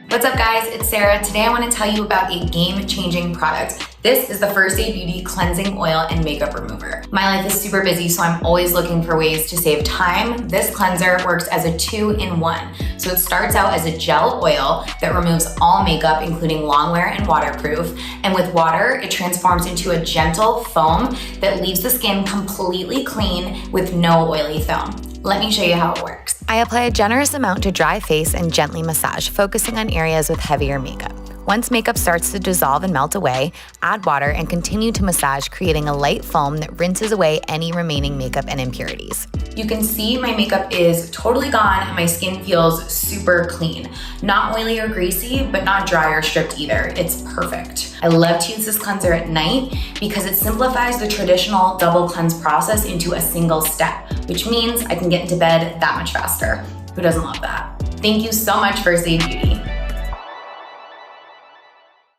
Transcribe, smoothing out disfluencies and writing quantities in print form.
What's up guys, it's Sarah. Today I want to tell you about a game-changing product. This is the First Aid Beauty Cleansing Oil and Makeup Remover. My life is super busy, so I'm always looking for ways to save time. This cleanser works as a 2-in-1. So it starts out as a gel oil that removes all makeup, including longwear and waterproof. And with water, it transforms into a gentle foam that leaves the skin completely clean with no oily film. Let me show you how it works. I apply a generous amount to dry face and gently massage, focusing on areas with heavier makeup. Once makeup starts to dissolve and melt away, add water and continue to massage, creating a light foam that rinses away any remaining makeup and impurities. You can see my makeup is totally gone and my skin feels super clean. Not oily or greasy, but not dry or stripped either. It's perfect. I love to use this cleanser at night because it simplifies the traditional double cleanse process into a single step, which means I can get into bed that much faster. Who doesn't love that? Thank you so much, First Aid Beauty.